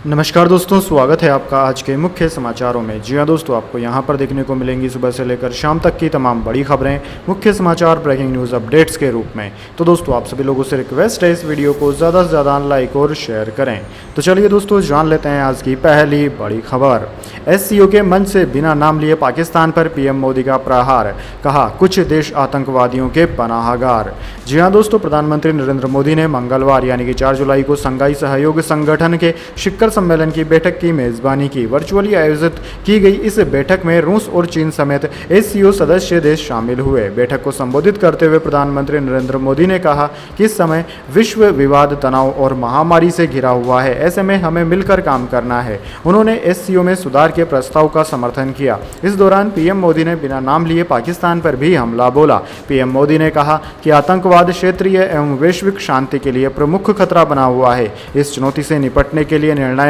नमस्कार दोस्तों, स्वागत है आपका आज के मुख्य समाचारों में। जी हाँ दोस्तों, आपको यहाँ पर देखने को मिलेंगी सुबह से लेकर शाम तक की तमाम बड़ी खबरें, मुख्य समाचार, ब्रेकिंग न्यूज़ अपडेट्स के रूप में। तो दोस्तों, आप सभी लोगों से रिक्वेस्ट है इस वीडियो को ज़्यादा से ज़्यादा लाइक और शेयर करें। तो चलिए दोस्तों, जान लेते हैं आज की पहली बड़ी खबर। SCO के मंच से बिना नाम लिए पाकिस्तान पर PM मोदी का प्रहार, कहा कुछ देश आतंकवादियों के पनाहगार। जी हाँ दोस्तों, प्रधानमंत्री नरेंद्र मोदी ने मंगलवार यानी कि 4 जुलाई को शंघाई सहयोग संगठन के शिखर सम्मेलन की बैठक की मेजबानी की। वर्चुअली आयोजित की गई इस बैठक में रूस और चीन समेत SCO सदस्य देश शामिल हुए। बैठक को संबोधित करते हुए प्रधानमंत्री नरेंद्र मोदी ने कहा कि इस समय विश्व विवाद, तनाव और महामारी से घिरा हुआ है, ऐसे में हमें मिलकर काम करना है। उन्होंने SCO में सुधार के प्रस्ताव का समर्थन किया। इस दौरान PM मोदी ने बिना नाम लिए पाकिस्तान पर भी हमला बोला। PM मोदी ने कहा कि आतंकवाद क्षेत्रीय एवं वैश्विक शांति के लिए प्रमुख खतरा बना हुआ है। इस चुनौती से निपटने के लिए निर्णायक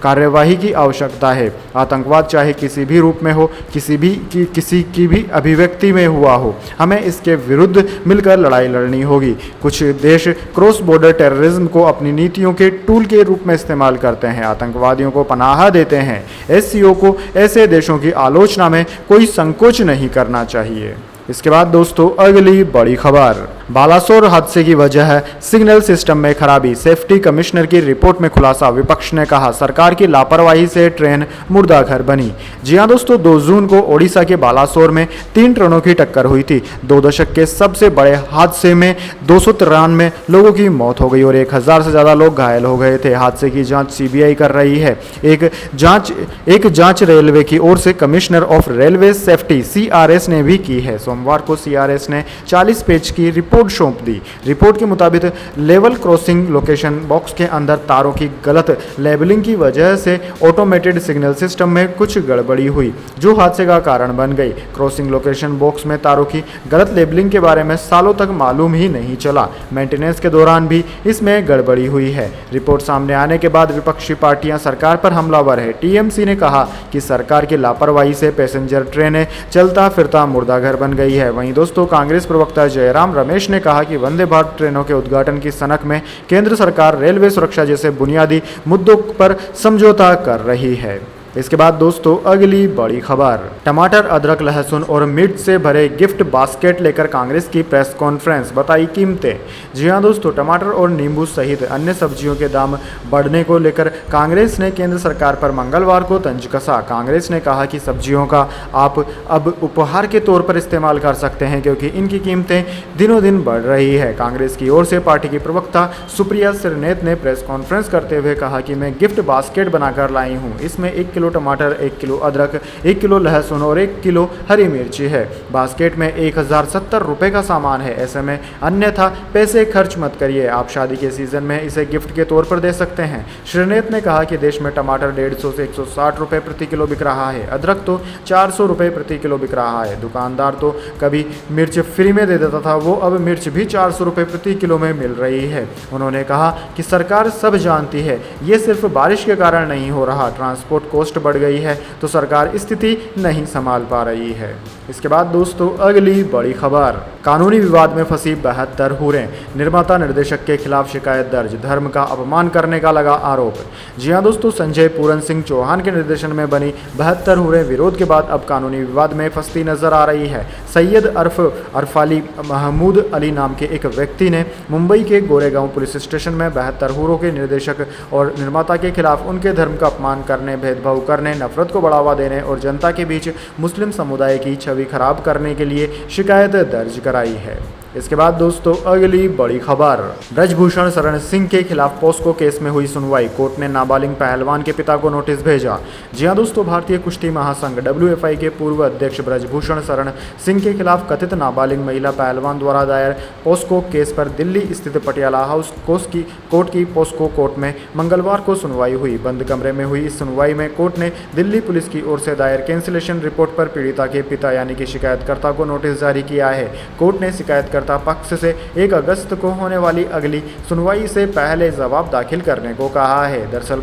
कार्यवाही की आवश्यकता है। आतंकवाद चाहे किसी भी रूप में हो, किसी की भी अभिव्यक्ति में हुआ हो, हमें इसके विरुद्ध मिलकर लड़ाई लड़नी होगी। कुछ देश क्रॉस बॉर्डर टेररिज्म को अपनी नीतियों के टूल के रूप में इस्तेमाल करते हैं, आतंकवादियों को पनाह देते हैं। SCO को ऐसे देशों की आलोचना में कोई संकोच नहीं करना चाहिए। इसके बाद दोस्तों, अगली बड़ी खबर। बालासोर हादसे की वजह है सिग्नल सिस्टम में खराबी, सेफ्टी कमिश्नर की रिपोर्ट में खुलासा। विपक्ष ने कहा सरकार की लापरवाही से ट्रेन मुर्दाघर बनी। जी हां दोस्तों, 2 जून को ओडिशा के बालासोर में 3 ट्रेनों की टक्कर हुई थी। 2 दशक के सबसे बड़े हादसे में 293 लोगों की मौत हो गई और 1000 से ज़्यादा लोग घायल हो गए थे। हादसे की जांच CBI कर रही है। एक जांच रेलवे की ओर से commissioner of railway safety CRS ने भी की है। सोमवार को CRS ने 40 पेज की रिपोर्ट सौंप दी। रिपोर्ट के मुताबिक लेवल क्रॉसिंग लोकेशन बॉक्स के अंदर तारों की गलत लेबलिंग की वजह से ऑटोमेटेड सिग्नल सिस्टम में कुछ गड़बड़ी हुई, जो हादसे का कारण बन गई। क्रॉसिंग लोकेशन बॉक्स में तारों की गलत लेबलिंग के बारे में सालों तक मालूम ही नहीं चला। मेंटेनेंस के दौरान भी इसमें गड़बड़ी हुई है। रिपोर्ट सामने आने के बाद विपक्षी पार्टियां सरकार पर हमलावर है। TMC ने कहा कि सरकार की लापरवाही से पैसेंजर ट्रेनें चलता फिरता मुर्दाघर बन गई है। वहीं दोस्तों, कांग्रेस प्रवक्ता जयराम रमेश ने कहा कि वंदे भारत ट्रेनों के उद्घाटन की सनक में केंद्र सरकार रेलवे सुरक्षा जैसे बुनियादी मुद्दों पर समझौता कर रही है। इसके बाद दोस्तों, अगली बड़ी खबर। टमाटर, अदरक, लहसुन और मिर्च से भरे गिफ्ट बास्केट लेकर कांग्रेस की प्रेस कॉन्फ्रेंस, बताई कीमतें। जी हां दोस्तों, टमाटर और नींबू सहित अन्य सब्जियों के दाम बढ़ने को लेकर कांग्रेस ने केंद्र सरकार पर मंगलवार को तंज कसा। कांग्रेस ने कहा कि सब्जियों का आप अब उपहार के तौर पर इस्तेमाल कर सकते हैं, क्योंकि इनकी कीमतें दिनों दिन बढ़ रही है। कांग्रेस की ओर से पार्टी की प्रवक्ता सुप्रिया श्रीनेत ने प्रेस कॉन्फ्रेंस करते हुए कहा कि मैं गिफ्ट बास्केट बनाकर लाई हूँ। इसमें 1 किलो टमाटर, 1 किलो अदरक, 1 किलो लहसुन और 1 किलो हरी मिर्ची है। बास्केट में 1070 रुपये का सामान है। ऐसे में अन्यथा पैसे खर्च मत करिए, आप शादी के सीजन में इसे गिफ्ट के तौर पर दे सकते हैं। श्रीनेत ने कहा कि देश में टमाटर 150 से 160 रुपये प्रति किलो बिक रहा है, अदरक तो 400 रुपये प्रति किलो बिक रहा है। दुकानदार तो कभी मिर्च फ्री में दे देता था, वो अब मिर्च भी 400 रुपये प्रति किलो में मिल रही है। उन्होंने कहा कि सरकार सब जानती है, ये सिर्फ बारिश के कारण नहीं हो रहा, ट्रांसपोर्ट कॉस्ट बढ़ गई है तो सरकार स्थिति नहीं संभाल पा रही है। इसके बाद दोस्तों, अगली बड़ी खबर। कानूनी विवाद में फंसी 72 हूरें, निर्माता निर्देशक के खिलाफ शिकायत दर्ज, धर्म का अपमान करने का लगा आरोप। जी हां दोस्तों, संजय पूरन सिंह चौहान के निर्देशन में बनी 72 हूरें विरोध के बाद अब कानूनी विवाद में फंसती नजर आ रही है। सैयद अरफाली महमूद अली नाम के एक व्यक्ति ने मुंबई के गोरेगांव पुलिस स्टेशन में 72 हूरों के निर्देशक और निर्माता के खिलाफ उनके धर्म का अपमान करने, भेदभाव करने, नफरत को बढ़ावा देने और जनता के बीच मुस्लिम समुदाय की छवि खराब करने के लिए शिकायत दर्ज कराई है। इसके बाद दोस्तों, अगली बड़ी खबर। ब्रजभूषण शरण सिंह के खिलाफ पोस्को केस में हुई सुनवाई, कोर्ट ने नाबालिग पहलवान के पिता को नोटिस भेजा। जी हां दोस्तों, भारतीय कुश्ती महासंघ WFI के पूर्व अध्यक्ष ब्रजभूषण शरण सिंह के खिलाफ कथित नाबालिग महिला पहलवान द्वारा दायर पोस्को केस पर दिल्ली स्थित पटियाला हाउस कोर्ट की पोस्को कोर्ट में मंगलवार को सुनवाई हुई। बंद कमरे में हुई इस सुनवाई में कोर्ट ने दिल्ली पुलिस की ओर से दायर कैंसिलेशन रिपोर्ट पर पीड़िता के पिता यानी कि शिकायतकर्ता को नोटिस जारी किया है। कोर्ट ने शिकायत याचिकाकर्ता पक्ष से 1 अगस्त को होने वाली अगली सुनवाई से पहले जवाब दाखिल करने को कहा है। दरअसल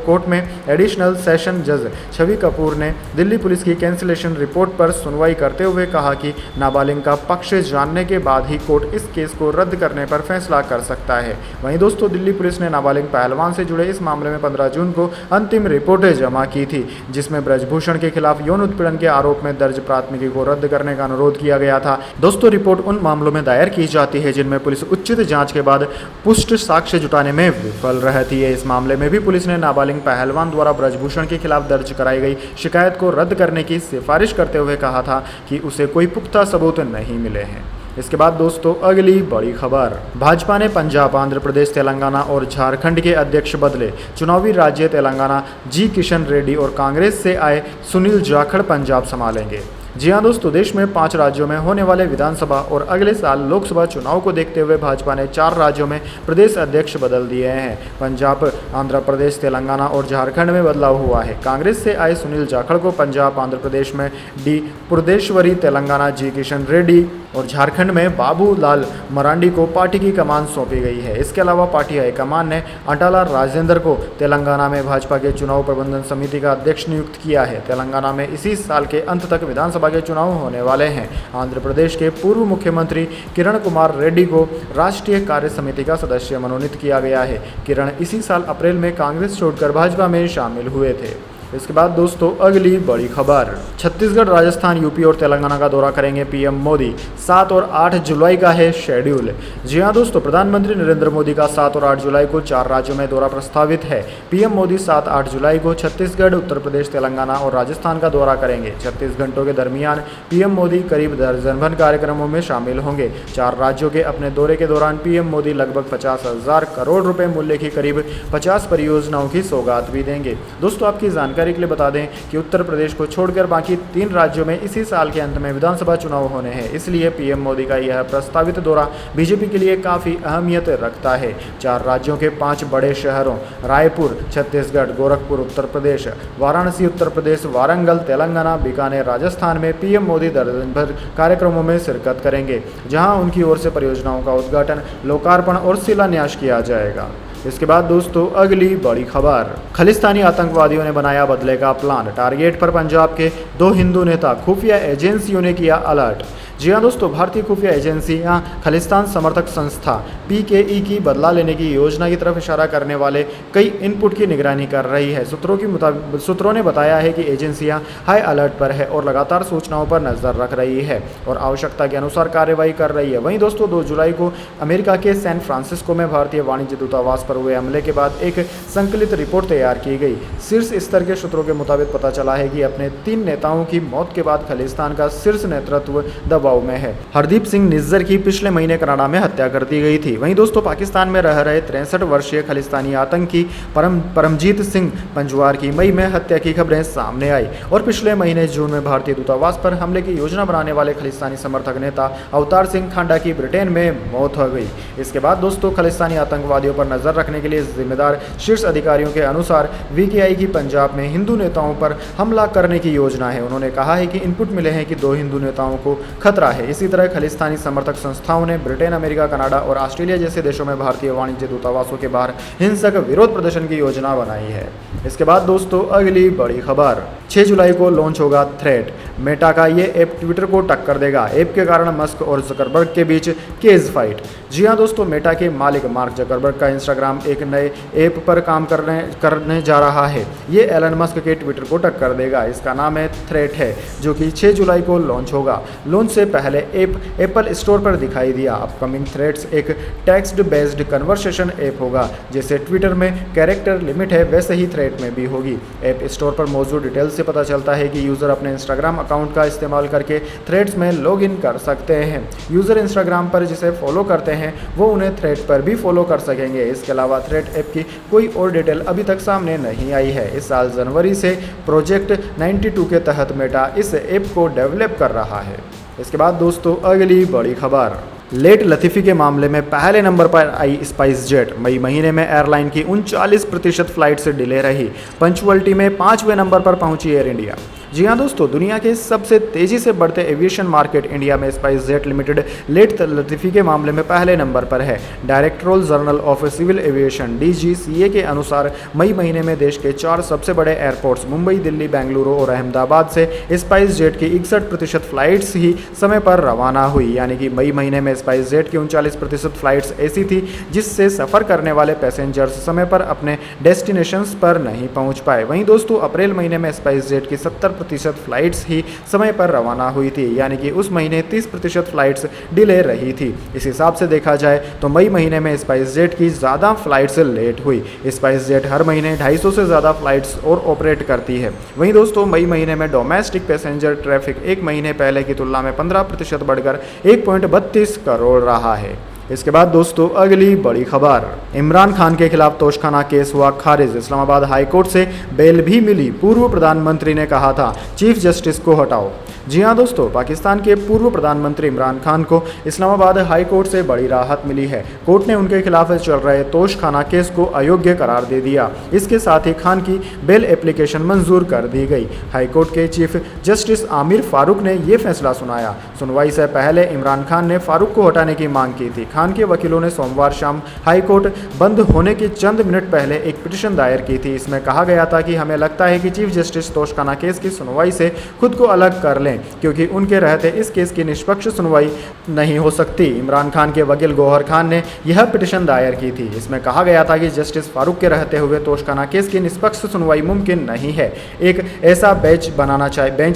कोर्ट में एडिशनल सेशन जज छवि कपूर ने दिल्ली पुलिस की कैंसिलेशन रिपोर्ट पर सुनवाई करते हुए कहा कि नाबालिग का पक्ष जानने के बाद ही कोर्ट इस केस को रद्द करने पर फैसला कर सकता है। वहीं दोस्तों दिल्ली पुलिस ने नाबालिग पहलवान से जुड़े इस मामले में 15 जून को अंतिम रिपोर्टें जमा की थी, जिसमें ब्रजभूषण के खिलाफ यौन उत्पीड़न के आरोप में दर्ज प्राथमिकी को रद्द करने का अनुरोध किया गया था। दोस्तों रिपोर्ट उन मामलों में दायर की जाती है जिनमें पुलिस उचित जांच के बाद पुष्ट साक्ष्य जुटाने में विफल रहती है। इस मामले में भी पुलिस ने नाबालिग पहलवान द्वारा ब्रजभूषण के खिलाफ दर्ज कराई गई शिकायत को रद्द करने की सिफारिश करते हुए कहा था कि उसे कोई पुख्ता सबूत नहीं मिले हैं। इसके बाद दोस्तों अगली बड़ी खबर, भाजपा ने पंजाब, आंध्र प्रदेश, तेलंगाना और झारखंड के अध्यक्ष बदले। चुनावी राज्य तेलंगाना जी किशन रेड्डी और कांग्रेस से आए सुनील जाखड़ पंजाब संभालेंगे। जी हाँ दोस्तों, देश में 5 राज्यों में होने वाले विधानसभा और अगले साल लोकसभा चुनाव को देखते हुए भाजपा ने 4 राज्यों में प्रदेश अध्यक्ष बदल दिए हैं। पंजाब, आंध्र प्रदेश, तेलंगाना और झारखंड में बदलाव हुआ है। कांग्रेस से आए सुनील जाखड़ को पंजाब, आंध्र प्रदेश में डी पुरदेश्वरी, तेलंगाना जी किशन रेड्डी और झारखंड में बाबू लाल मरांडी को पार्टी की कमान सौंपी गई है। इसके अलावा पार्टी हाईकमान ने अटाला राजेंद्र को तेलंगाना में भाजपा के चुनाव प्रबंधन समिति का अध्यक्ष नियुक्त किया है। तेलंगाना में इसी साल के अंत तक विधानसभा के चुनाव होने वाले हैं। आंध्र प्रदेश के पूर्व मुख्यमंत्री किरण कुमार रेड्डी को राष्ट्रीय कार्य समिति का सदस्य मनोनीत किया गया है। किरण इसी साल अप्रैल में कांग्रेस छोड़कर भाजपा में शामिल हुए थे। इसके बाद दोस्तों अगली बड़ी खबर, छत्तीसगढ़, राजस्थान, यूपी और तेलंगाना का दौरा करेंगे पीएम मोदी। 7 और 8 जुलाई का है शेड्यूल। जी हां दोस्तों, प्रधानमंत्री नरेंद्र मोदी का 7 और 8 जुलाई को 4 राज्यों में दौरा प्रस्तावित है। पीएम मोदी 7-8 जुलाई को छत्तीसगढ़, उत्तर प्रदेश, तेलंगाना और राजस्थान का दौरा करेंगे। 36 घंटों के दरमियान पीएम मोदी करीब दर्जनभर कार्यक्रमों में शामिल होंगे। 4 राज्यों के अपने दौरे के दौरान पीएम मोदी लगभग 50,000 करोड़ रुपए मूल्य की करीब 50 परियोजनाओं की सौगात भी देंगे। दोस्तों आपकी जानकारी के लिए बता दें कि उत्तर प्रदेश को छोड़कर बाकी 3 राज्यों में इसी साल के अंत में विधानसभा चुनाव होने हैं। इसलिए पीएम मोदी का यह प्रस्तावित दौरा बीजेपी के लिए काफ़ी अहमियत रखता है। 4 राज्यों के 5 बड़े शहरों रायपुर छत्तीसगढ़, गोरखपुर उत्तर प्रदेश, वाराणसी उत्तर प्रदेश, वारंगल तेलंगाना, बीकानेर राजस्थान में पीएम मोदी दर्जन भर कार्यक्रमों में शिरकत करेंगे, जहां उनकी ओर से परियोजनाओं का उद्घाटन, लोकार्पण और शिलान्यास किया जाएगा। इसके बाद दोस्तों अगली बड़ी खबर, खालिस्तानी आतंकवादियों ने बनाया बदले का प्लान। टारगेट पर पंजाब के 2 हिंदू नेता, खुफिया एजेंसियों ने किया अलर्ट। जी हाँ दोस्तों, भारतीय खुफिया एजेंसियां खालिस्तान समर्थक संस्था पीकेई की बदला लेने की योजना की तरफ इशारा करने वाले कई इनपुट की निगरानी कर रही है। सूत्रों ने बताया है कि एजेंसियां हाई अलर्ट पर है और लगातार सूचनाओं पर नजर रख रही है और आवश्यकता के अनुसार कार्रवाई कर रही है। वहीं दोस्तों 2 जुलाई को अमेरिका के सैन फ्रांसिस्को में भारतीय वाणिज्य दूतावास पर हुए हमले के बाद एक संकलित रिपोर्ट तैयार की गई। शीर्ष स्तर के सूत्रों के मुताबिक पता चला है कि अपने 3 नेताओं की मौत के बाद खालिस्तान का शीर्ष नेतृत्व दबाव में है। हरदीप सिंह निज्जर की पिछले महीने कनाडा में हत्या कर दी गई थी। वहीं दोस्तों पाकिस्तान में रह रहे 63 वर्षीय खालिस्तानी आतंकी परमजीत सिंह पंजवार की मई में हत्या की खबरें सामने आई और पिछले महीने जून में भारतीय दूतावास पर हमले की योजना बनाने वाले खालिस्तानी समर्थक नेता अवतार सिंह खांडा की ब्रिटेन में मौत हो गई। इसके बाद दोस्तों खालिस्तानी आतंकवादियों पर नजर रखने के लिए जिम्मेदार शीर्ष अधिकारियों के अनुसार वीकेआई की पंजाब में हिंदू नेताओं पर हमला करने की योजना है। उन्होंने कहा है कि इनपुट मिले हैं कि 2 हिंदू नेताओं को खतरा है। इसी तरह खालिस्तानी समर्थक संस्थाओं ने ब्रिटेन, अमेरिका, कनाडा और ऑस्ट्रेलिया जैसे देशों में भारतीय वाणिज्य दूतावासों के बाहर हिंसक विरोध प्रदर्शन की योजना बनाई है। इसके बाद दोस्तों अगली बड़ी खबर, 6 जुलाई को लॉन्च होगा थ्रेड। मेटा का ये ऐप ट्विटर को टक्कर देगा। ऐप के कारण मस्क और जकरबर्ग के बीच केज फाइट। जी हाँ दोस्तों, मेटा के मालिक मार्क जकरबर्ग का इंस्टाग्राम एक नए ऐप पर काम करने जा रहा है। ये एलन मस्क के ट्विटर को टक्कर देगा। इसका नाम है थ्रेड है, जो कि 6 जुलाई को लॉन्च होगा। लॉन्च से पहले ऐप एप्पल स्टोर पर दिखाई दिया। अपकमिंग थ्रेड्स एक टेक्स्ट बेस्ड कन्वर्सेशन ऐप होगा। जैसे ट्विटर में कैरेक्टर लिमिट है, वैसे ही थ्रेड में भी होगी। ऐप स्टोर पर मौजूद डिटेल्स से पता चलता है कि यूज़र अपने इंस्टाग्राम अकाउंट का इस्तेमाल करके थ्रेड्स में लॉगिन कर सकते हैं। यूज़र इंस्टाग्राम पर जिसे फॉलो करते हैं वो उन्हें थ्रेड पर भी फॉलो कर सकेंगे। इसके अलावा थ्रेड ऐप की कोई और डिटेल अभी तक सामने नहीं आई है। इस साल जनवरी से प्रोजेक्ट 92 के तहत मेटा इस ऐप को डेवलप कर रहा है। इसके बाद दोस्तों अगली बड़ी खबर, लेट लतीफ़ी के मामले में पहले नंबर पर आई स्पाइस जेट। मई महीने में एयरलाइन की 39% फ्लाइट से डिले रही। पंचुअलिटी में 5वें नंबर पर पहुंची एयर इंडिया। जी हाँ दोस्तों, दुनिया के सबसे तेजी से बढ़ते एविएशन मार्केट इंडिया में स्पाइस जेट लिमिटेड लेट लतीफ़ी के मामले में पहले नंबर पर है। Directorate general of civil aviation (DGCA) के अनुसार मई महीने में देश के 4 सबसे बड़े एयरपोर्ट्स मुंबई, दिल्ली, बेंगलुरु और अहमदाबाद से स्पाइस जेट की 61% फ्लाइट्स ही समय पर रवाना हुई। यानी कि मई महीने में स्पाइस जेट की 39% फ्लाइट्स ऐसी थी जिससे सफ़र करने वाले पैसेंजर्स समय पर अपने डेस्टिनेशंस पर नहीं पहुंच पाए। वहीं दोस्तों, अप्रैल महीने में स्पाइस जेट की 70% फ्लाइट्स ही समय पर रवाना हुई थी। यानी कि उस महीने 30% फ्लाइट्स डिले रही थी। इस हिसाब से देखा जाए तो मई महीने में स्पाइस जेट की ज़्यादा फ्लाइट्स लेट हुई। स्पाइस जेट हर महीने 250 से ज़्यादा फ्लाइट्स और ऑपरेट करती है। वहीं दोस्तों, मई महीने में डोमेस्टिक पैसेंजर ट्रैफिक एक महीने पहले की तुलना में 15% बढ़कर 1.32 करोड़ रहा है। इसके बाद दोस्तों, अगली बड़ी खबर, इमरान खान के खिलाफ तोशाखाना केस हुआ खारिज। इस्लामाबाद हाई कोर्ट से बेल भी मिली। पूर्व प्रधानमंत्री ने कहा था चीफ जस्टिस को हटाओ। जी हाँ दोस्तों, पाकिस्तान के पूर्व प्रधानमंत्री इमरान खान को इस्लामाबाद हाई कोर्ट से बड़ी राहत मिली है। कोर्ट ने उनके खिलाफ चल रहे तोशाखाना केस को अयोग्य करार दे दिया। इसके साथ ही खान की बेल एप्लीकेशन मंजूर कर दी गई। हाई कोर्ट के चीफ जस्टिस आमिर फारूक ने यह फैसला सुनाया। सुनवाई से पहले इमरान खान ने फारूक को हटाने की मांग की थी। खान के वकीलों ने सोमवार शाम हाई कोर्ट बंद होने के चंद मिनट पहले एक पिटीशन दायर की थी। इसमें कहा गया था कि हमें लगता है कि चीफ जस्टिस तोशाखाना केस की सुनवाई से खुद को अलग कर लें, क्योंकि उनके रहते इस केस की निष्पक्ष सुनवाई नहीं हो सकती। इमरान खान के वकील गौहर खान ने यह पिटीशन दायर की थी। इसमें कहा गया था कि जस्टिस फारूक के रहते हुए तोशाखाना केस की निष्पक्ष सुनवाई मुमकिन नहीं है। एक ऐसा बेंच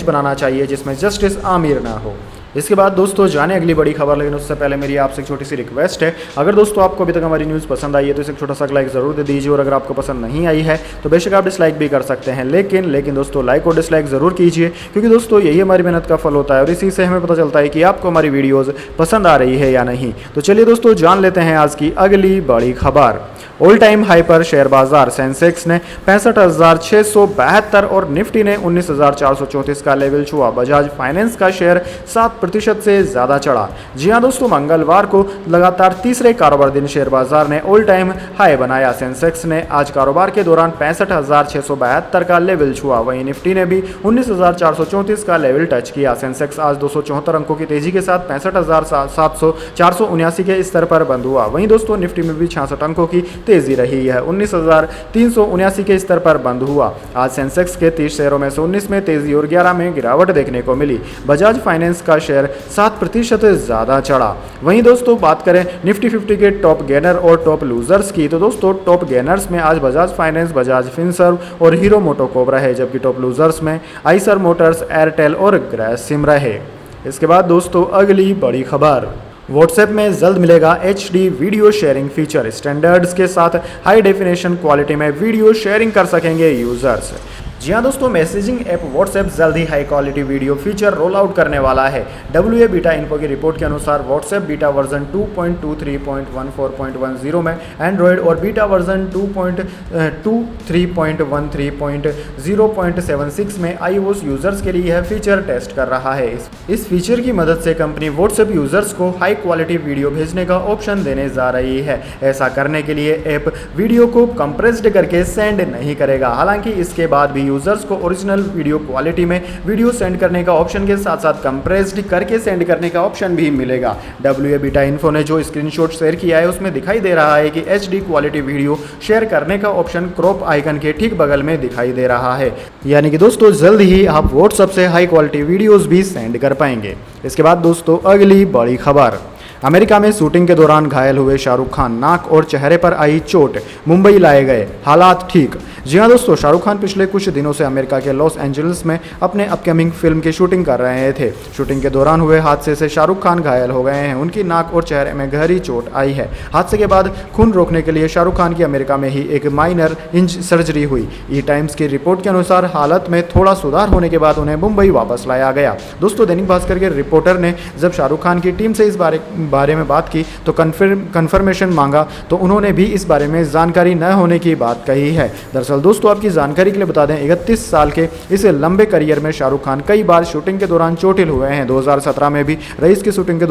बनाना चाहिए जिसमें जस्टिस आमिर ना हो। इसके बाद दोस्तों, जाने अगली बड़ी खबर, लेकिन उससे पहले मेरी आपसे एक छोटी सी रिक्वेस्ट है। अगर दोस्तों आपको अभी तक हमारी न्यूज़ पसंद आई है तो इसे एक छोटा सा लाइक ज़रूर दे दीजिए, और अगर आपको पसंद नहीं आई है तो बेशक आप डिसलाइक भी कर सकते हैं। लेकिन दोस्तों, लाइक और डिसलाइक ज़रूर कीजिए, क्योंकि दोस्तों यही हमारी मेहनत का फल होता है और इसी से हमें पता चलता है कि आपको हमारी वीडियोज़ पसंद आ रही है या नहीं। तो चलिए दोस्तों, जान लेते हैं आज की अगली बड़ी खबर। ऑल टाइम हाई पर शेयर बाजार, सेंसेक्स ने 65,672 और निफ्टी ने 19,434 का लेवल छुआ। बजाज फाइनेंस का शेयर 7% से ज़्यादा चढ़ा। जी हाँ दोस्तों, मंगलवार को लगातार तीसरे कारोबार दिन शेयर बाजार ने ऑल टाइम हाई बनाया। सेंसेक्स ने आज कारोबार के दौरान 65,672 का लेवल छुआ। वहीं निफ्टी ने भी 19,434 का लेवल टच किया। सेंसेक्स आज 274 अंकों की तेजी के साथ 65,479 के स्तर पर बंद हुआ। वहीं दोस्तों, निफ्टी में भी 66 अंकों की तेजी रही है, 19,379 के स्तर पर बंद हुआ। आज सेंसेक्स के 30 शेयरों में से 19 में तेजी और 11 में गिरावट देखने को मिली। बजाज फाइनेंस का शेयर 7% ज़्यादा चढ़ा। वहीं दोस्तों, बात करें निफ्टी 50 के टॉप गेनर और टॉप लूजर्स की, तो दोस्तों टॉप गेनर्स में आज बजाज फाइनेंस, बजाज फिनसर्व और हीरो मोटोकॉर्प रहे, जबकि टॉप लूजर्स में आइसर मोटर्स, एयरटेल और ग्रासिम रहे। इसके बाद दोस्तों, अगली बड़ी खबर, व्हाट्सएप में जल्द मिलेगा HD video sharing feature. Standards के साथ हाई डेफिनेशन क्वालिटी में वीडियो शेयरिंग कर सकेंगे यूजर्स। जी हाँ दोस्तों, मैसेजिंग ऐप व्हाट्सएप जल्द ही high quality video feature roll out करने वाला है। WA बीटा इन्फो की रिपोर्ट के अनुसार व्हाट्सएप बीटा वर्जन 2.23.14.10 में एंड्रॉयड और बीटा वर्जन 2.13.13.0.76 में iOS यूजर्स के लिए यह फीचर टेस्ट कर रहा है। इस फीचर की मदद से कंपनी व्हाट्सएप यूजर्स को हाई क्वालिटी वीडियो भेजने का ऑप्शन देने जा रही है। ऐसा करने के लिए ऐप वीडियो को कंप्रेस्ड करके सेंड नहीं करेगा। हालांकि इसके बाद भी यूजर्स को ओरिजिनल वीडियो क्वालिटी में वीडियो सेंड करने का ऑप्शन के साथ साथ कंप्रेस्ड करके सेंड करने का ऑप्शन भी मिलेगा। WA बीटा इन्फो ने जो स्क्रीनशॉट शेयर किया है उसमें दिखाई दे रहा है कि HD क्वालिटी वीडियो शेयर करने का ऑप्शन क्रॉप आइकन के ठीक बगल में दिखाई दे रहा है। यानी कि दोस्तों जल्द ही आप व्हाट्सएप से हाई क्वालिटी वीडियोस भी सेंड कर पाएंगे। इसके बाद दोस्तों, अगली बड़ी खबर, अमेरिका में शूटिंग के दौरान घायल हुए शाहरुख खान, नाक और चेहरे पर आई चोट, मुंबई लाए गए, हालात ठीक। जी हाँ दोस्तों, शाहरुख खान पिछले कुछ दिनों से अमेरिका के लॉस एंजल्स में अपने अपकमिंग फिल्म की शूटिंग कर रहे थे। शूटिंग के दौरान हुए हादसे से शाहरुख खान घायल हो गए हैं। उनकी नाक और चेहरे में गहरी चोट आई है। हादसे के बाद खून रोकने के लिए शाहरुख खान की अमेरिका में ही एक माइनर इंच सर्जरी हुई। टाइम्स की रिपोर्ट के अनुसार हालत में थोड़ा सुधार होने के बाद उन्हें मुंबई वापस लाया गया। दोस्तों, दैनिक भास्कर के रिपोर्टर ने जब शाहरुख खान की टीम से इस बारे में बात की तो कन्फर्मेशन मांगा, तो उन्होंने भी इस बारे में जानकारी न होने की बात कही है। दरअसल दोस्तों, आपकी जानकारी के लिए बता दें, 31 साल के इस लंबे करियर में शाहरुख खान कई बार शूटिंग के दौरान चोटिल हुए हैं। 2017 में भी रईस की शूटिंग के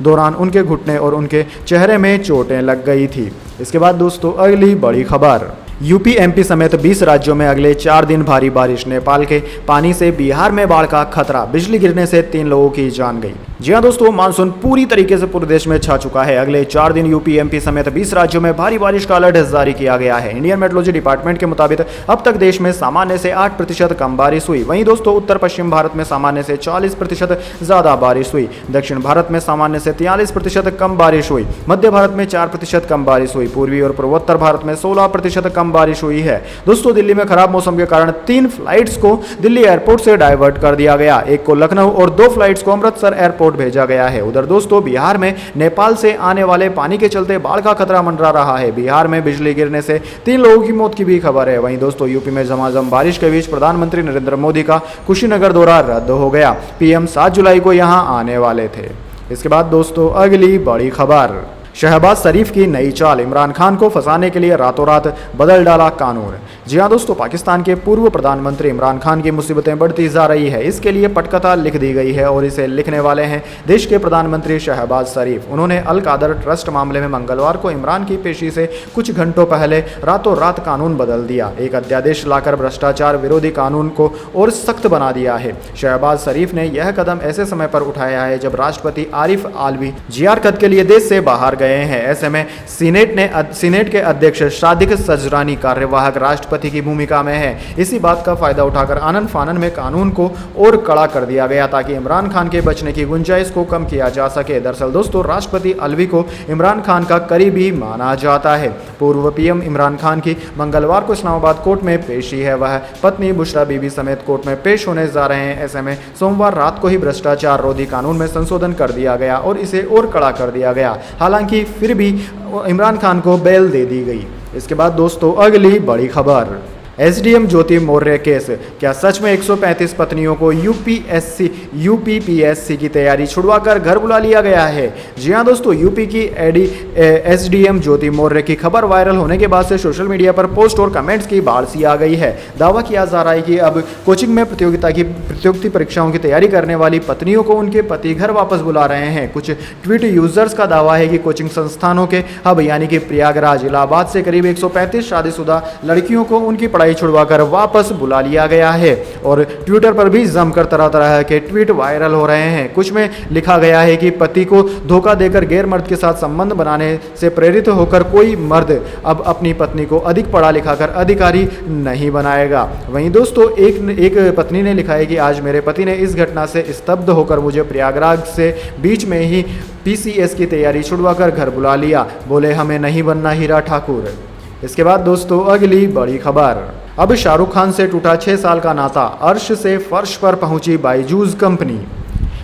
दौरान उनके घुटने और उनके चेहरे में चोटें लग गई थी। इसके बाद दोस्तों, अगली बड़ी खबर, यूपी एमपी समेत 20 राज्यों में अगले 4 दिन भारी बारिश। नेपाल के पानी से बिहार में बाढ़ का खतरा। बिजली गिरने से 3 लोगों की जान गई। जी हां दोस्तों, मानसून पूरी तरीके से पूरे देश में छा चुका है। अगले 4 दिन यूपी एमपी समेत 20 राज्यों में भारी बारिश का अलर्ट जारी किया गया है। इंडियन मेट्रोलॉजी डिपार्टमेंट के मुताबिक अब तक देश में सामान्य से 8% कम बारिश हुई। वहीं दोस्तों उत्तर पश्चिम भारत में सामान्य से 40% ज्यादा बारिश हुई। दक्षिण भारत में सामान्य से 43% कम बारिश हुई। मध्य भारत में 4% कम बारिश हुई। पूर्वी और पूर्वोत्तर भारत में 16% कम बारिश हुई है। दोस्तों दिल्ली में खराब मौसम के कारण 3 फ्लाइट्स को दिल्ली एयरपोर्ट से डाइवर्ट कर दिया गया। एक को लखनऊ और 2 फ्लाइट्स को अमृतसर एयरपोर्ट भेजा गया है। उधर दोस्तों बिहार में नेपाल से आने वाले पानी के चलते बाढ़ का खतरा मंडरा रहा है। बिहार में बिजली गिरने से 3 लोगों की मौत की भी खबर है। वहीं दोस्तों यूपी में झमाझम बारिश के बीच प्रधानमंत्री नरेंद्र मोदी का कुशीनगर दौरा रद्द हो गया। पीएम 7 जुलाई को यहां आने वाले थे। इसके बाद दोस्तों अगली बड़ी खबर, शहबाज शरीफ की नई चाल। इमरान खान को फंसाने के लिए रातों रात बदल डाला कानून। जी हां दोस्तों, पाकिस्तान के पूर्व प्रधानमंत्री इमरान खान की मुसीबतें बढ़ती जा रही है। इसके लिए पटकथा लिख दी गई है और इसे लिखने वाले हैं देश के प्रधानमंत्री शहबाज शरीफ। उन्होंने अल कादर ट्रस्ट मामले में मंगलवार को इमरान की पेशी से कुछ घंटों पहले रातों रात कानून बदल दिया। एक अध्यादेश लाकर भ्रष्टाचार विरोधी कानून को और सख्त बना दिया है। शहबाज शरीफ ने यह कदम ऐसे समय पर उठाया है जब राष्ट्रपति आरिफ आलवी जियारत के लिए देश से बाहर गए हैं। ऐसे में सीनेट के अध्यक्ष सादिक सजरानी कार्यवाहक राष्ट्रपति की भूमिका में है। इसी बात का फायदा उठाकर आनन फानन में कानून को और कड़ा कर दिया गया ताकि इमरान खान के बचने की गुंजाइश को कम किया जा सके। दरअसल दोस्तों राष्ट्रपति अलवी को इमरान खान का करीबी माना जाता है। पूर्व पीएम इमरान खान की मंगलवार को इस्लामाबाद कोर्ट में पेशी है। वह पत्नी बुशरा बीबी समेत कोर्ट में पेश होने जा रहे हैं। ऐसे में सोमवार रात को ही भ्रष्टाचार रोधी कानून में संशोधन कर दिया गया और इसे और कड़ा कर दिया गया। हालांकि फिर भी इमरान खान को बेल दे दी गई। इसके बाद दोस्तों अगली बड़ी खबर, एसडीएम ज्योति मौर्य केस। क्या सच में 135 पत्नियों को यूपीपीएससी की तैयारी छुड़वाकर घर बुला लिया गया है? जी हां दोस्तों, यूपी की एसडीएम ज्योति मौर्य की खबर वायरल होने के बाद से सोशल मीडिया पर पोस्ट और कमेंट्स की बाढ़ सी आ गई है। दावा किया जा रहा है कि अब कोचिंग में प्रतियोगिता परीक्षाओं की तैयारी करने वाली पत्नियों को उनके पति घर वापस बुला रहे हैं। कुछ ट्वीट यूजर्स का दावा है कि कोचिंग संस्थानों के हब यानी कि प्रयागराज इलाहाबाद से करीब 135 शादीशुदा लड़कियों को उनकी पढ़ाई छुड़वाकर वापस बुला लिया गया है। और ट्विटर पर भी जमकर तरह तरह के ट्वीट वायरल हो रहे हैं। कुछ में लिखा गया है कि पति को धोखा देकर गैर मर्द के साथ संबंध बनाने से प्रेरित होकर कोई मर्द अब अपनी पत्नी को अधिक पढ़ा लिखा कर अधिकारी नहीं बनाएगा। वहीं दोस्तों एक पत्नी ने लिखा है कि आज मेरे पति ने इस घटना से स्तब्ध होकर मुझे प्रयागराज से बीच में ही पीसीएस की तैयारी छुड़वाकर घर बुला लिया। बोले हमें नहीं बनना हीरा ठाकुर। इसके बाद दोस्तों अगली बड़ी खबर, अब शाहरुख खान से टूटा 6 साल का नाता। अर्श से फर्श पर पहुंची बायजूस कंपनी।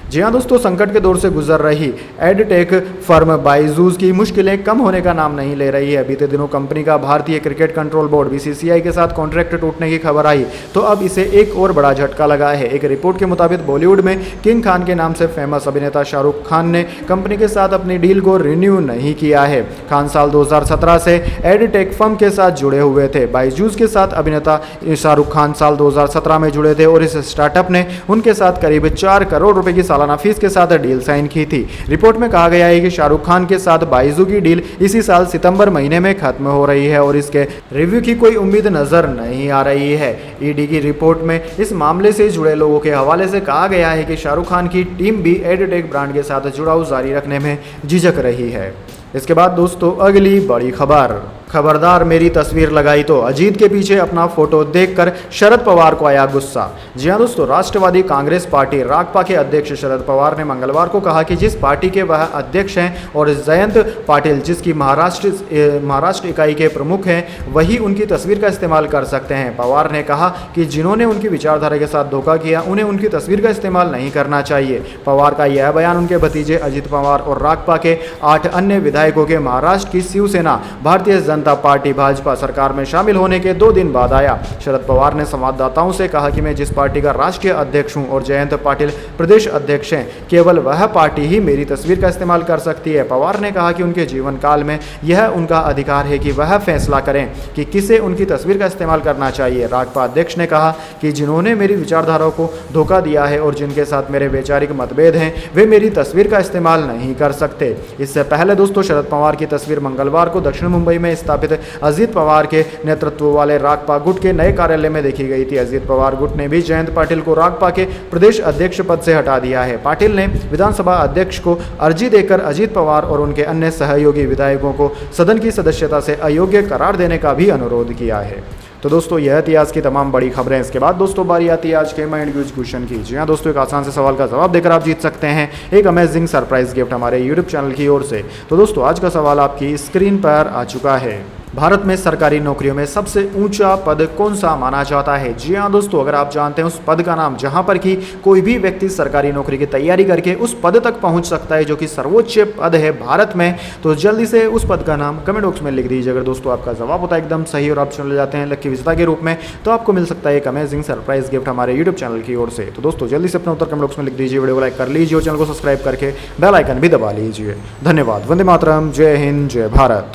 जी हाँ दोस्तों, संकट के दौर से गुजर रही एडटेक फर्म बायजूस की मुश्किलें कम होने का नाम नहीं ले रही है। बीते दिनों कंपनी का भारतीय क्रिकेट कंट्रोल बोर्ड बीसीसीआई के साथ कॉन्ट्रैक्ट टूटने की खबर आई तो अब इसे एक और बड़ा झटका लगा है। एक रिपोर्ट के मुताबिक बॉलीवुड में किंग खान के नाम से फेमस अभिनेता शाहरुख खान ने कंपनी के साथ अपनी डील को रिन्यू नहीं किया है। खान साल 2017 से एडटेक फर्म के साथ जुड़े हुए थे। बायजूस के साथ अभिनेता शाहरुख खान साल 2017 में जुड़े थे और इस स्टार्टअप ने उनके साथ करीब 4 करोड़ रुपए की सालाना फीस के साथ डील साइन की थी। रिपोर्ट में कहा गया है कि शाहरुख खान के साथ बायजू की डील इसी साल सितंबर महीने में खत्म हो रही है और इसके रिव्यू की कोई उम्मीद नजर नहीं आ रही है। ईडी की रिपोर्ट में इस मामले से जुड़े लोगों के हवाले से कहा गया है कि शाहरुख खान की टीम भी एडटेक ब्रांड के साथ जुड़ाव जारी रखने में झिझक रही है। इसके बाद दोस्तों अगली बड़ी खबर, खबरदार मेरी तस्वीर लगाई तो अजीत के पीछे अपना फोटो देखकर शरद पवार को आया गुस्सा। जी हां दोस्तों, राष्ट्रवादी कांग्रेस पार्टी राकपा के अध्यक्ष शरद पवार ने मंगलवार को कहा कि जिस पार्टी के वह अध्यक्ष हैं और जयंत पाटिल जिसकी महाराष्ट्र इकाई के प्रमुख हैं वही उनकी तस्वीर का इस्तेमाल कर सकते हैं। पवार ने कहा कि जिन्होंने उनकी विचारधारा के साथ धोखा किया उन्हें उनकी तस्वीर का इस्तेमाल नहीं करना चाहिए। पवार का यह बयान उनके भतीजे अजित पवार और राकपा के 8 अन्य विधायकों के महाराष्ट्र की शिवसेना भारतीय जनता पार्टी भाजपा सरकार में शामिल होने के 2 दिन बाद आया। शरद पवार ने संवाददाताओं से कहा कि मैं जिस पार्टी का राष्ट्रीय अध्यक्ष हूं और जयंत पाटिल प्रदेश अध्यक्ष हैं, केवल वह पार्टी ही मेरी तस्वीर का इस्तेमाल कर सकती है। पवार ने कहा कि उनके जीवन काल में यह उनका अधिकार है कि वह फैसला करें कि किसे उनकी तस्वीर का इस्तेमाल करना चाहिए। राकपा अध्यक्ष ने कहा कि जिन्होंने मेरी विचारधारा को धोखा दिया है और जिनके साथ मेरे वैचारिक मतभेद हैं वे मेरी तस्वीर का इस्तेमाल नहीं कर सकते। इससे पहले दोस्तों शरद पवार की तस्वीर मंगलवार को दक्षिण मुंबई में स्थापित अजीत पवार के नेतृत्व वाले रागपा गुट के नए कार्यालय में देखी गई थी। अजीत पवार गुट ने भी जयंत पाटिल को रागपा के प्रदेश अध्यक्ष पद से हटा दिया है। पाटिल ने विधानसभा अध्यक्ष को अर्जी देकर अजीत पवार और उनके अन्य सहयोगी विधायकों को सदन की सदस्यता से अयोग्य करार देने का भी अनुरोध किया है। तो दोस्तों यह थी आज की तमाम बड़ी खबरें। इसके बाद दोस्तों बारी आती है आज के माइंड क्यूज क्वेश्चन की। जी हाँ दोस्तों, एक आसान से सवाल का जवाब देकर आप जीत सकते हैं एक अमेजिंग सरप्राइज गिफ्ट हमारे यूट्यूब चैनल की ओर से। तो दोस्तों आज का सवाल आपकी स्क्रीन पर आ चुका है। भारत में सरकारी नौकरियों में सबसे ऊंचा पद कौन सा माना जाता है? जी हाँ दोस्तों, अगर आप जानते हैं उस पद का नाम जहां पर कि कोई भी व्यक्ति सरकारी नौकरी की तैयारी करके उस पद तक पहुंच सकता है जो कि सर्वोच्च पद है भारत में, तो जल्दी से उस पद का नाम कमेंट बॉक्स में लिख दीजिए। अगर दोस्तों आपका जवाब होता है एकदम सही और आप चुन जाते हैं लकी विजेता के रूप में, तो आपको मिल सकता है एक अमेजिंग सरप्राइज गिफ्ट हमारे यूट्यूब चैनल की ओर से। तो दोस्तों जल्दी से अपना उत्तर कमेंट बॉक्स में लिख दीजिए, वीडियो को लाइक कर लीजिए और चैनल को सब्सक्राइब करके बेल आइकन भी दबा लीजिए। धन्यवाद। वंदे मातरम। जय हिंद, जय भारत।